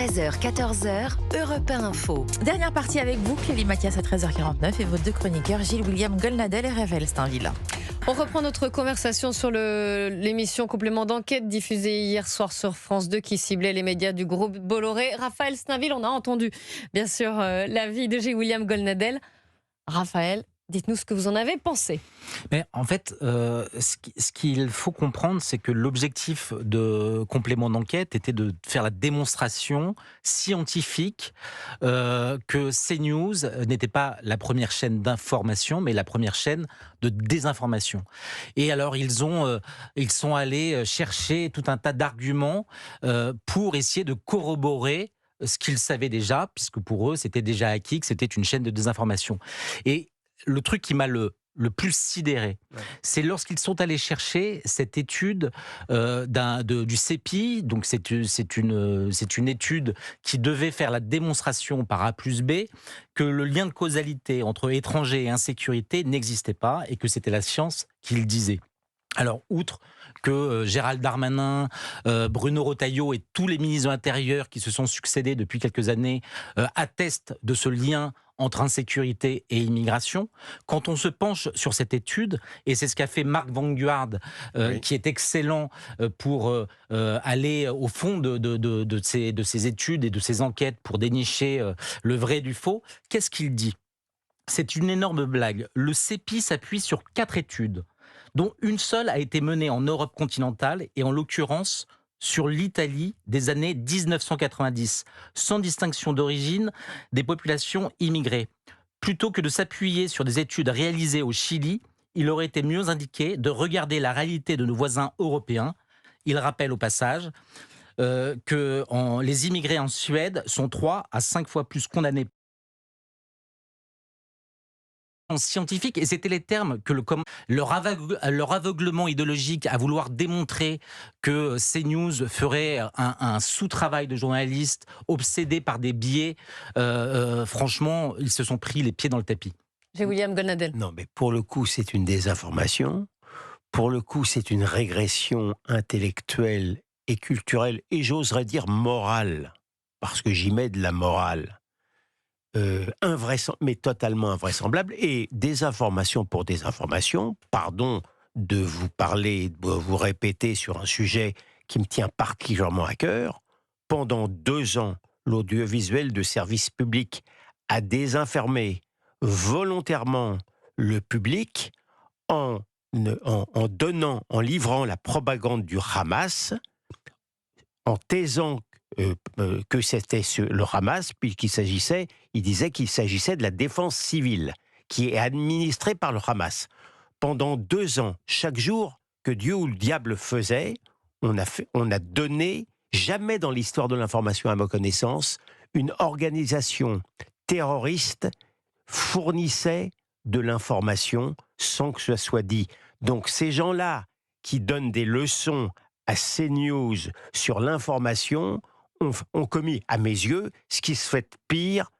13h, 14h, Europe 1 Info. Dernière partie avec vous, Clélie Mathias à 13h49 et vos deux chroniqueurs, Gilles William Golnadel et Raphaël Steinville. On reprend notre conversation sur l'émission Complément d'enquête diffusée hier soir sur France 2 qui ciblait les médias du groupe Bolloré. Raphaël Steinville, on a entendu bien sûr l'avis de Gilles William Golnadel. Raphaël, dites-nous ce que vous en avez pensé. Mais en fait, ce qu'il faut comprendre, c'est que l'objectif de Complément d'enquête était de faire la démonstration scientifique que CNews n'était pas la première chaîne d'information, mais la première chaîne de désinformation. Et alors, ils sont allés chercher tout un tas d'arguments pour essayer de corroborer ce qu'ils savaient déjà, puisque pour eux, c'était déjà acquis que c'était une chaîne de désinformation. Et le truc qui m'a le plus sidéré, c'est lorsqu'ils sont allés chercher cette étude du CEPI, donc c'est une étude qui devait faire la démonstration par A plus B que le lien de causalité entre étrangers et insécurité n'existait pas et que c'était la science qui le disait. Alors, outre que Gérald Darmanin, Bruno Retailleau et tous les ministres de l'Intérieur qui se sont succédés depuis quelques années attestent de ce lien entre insécurité et immigration, quand on se penche sur cette étude, et c'est ce qu'a fait Marc Vanguard, qui est excellent pour aller au fond de ces études et de ces enquêtes pour dénicher le vrai du faux, qu'est-ce qu'il dit ? C'est une énorme blague. Le CEPI s'appuie sur 4 études, dont une seule a été menée en Europe continentale, et en l'occurrence sur l'Italie des années 1990, sans distinction d'origine des populations immigrées. Plutôt que de s'appuyer sur des études réalisées au Chili, il aurait été mieux indiqué de regarder la réalité de nos voisins européens. Il rappelle au passage que les immigrés en Suède sont 3 à 5 fois plus condamnés scientifique, et c'était les termes que leur aveuglement idéologique à vouloir démontrer que CNews ferait un sous-travail de journalistes obsédés par des biais, franchement, ils se sont pris les pieds dans le tapis. J'ai William Golnadel. Non, mais pour le coup, c'est une désinformation. Pour le coup, c'est une régression intellectuelle et culturelle, et j'oserais dire morale, parce que j'y mets de la morale. Mais totalement invraisemblable, et désinformation pour désinformation, pardon de vous parler, de vous répéter sur un sujet qui me tient particulièrement à cœur. Pendant 2 ans, l'audiovisuel de service public a désinformé volontairement le public en livrant la propagande du Hamas, en taisant que c'était le Hamas, puisqu'il disait qu'il s'agissait de la défense civile, qui est administrée par le Hamas. Pendant 2 ans, chaque jour que Dieu ou le diable faisait, on a donné, jamais dans l'histoire de l'information à ma connaissance, une organisation terroriste fournissait de l'information sans que ce soit dit. Donc ces gens-là qui donnent des leçons à CNews sur l'information ont commis, à mes yeux, ce qui se fait de pire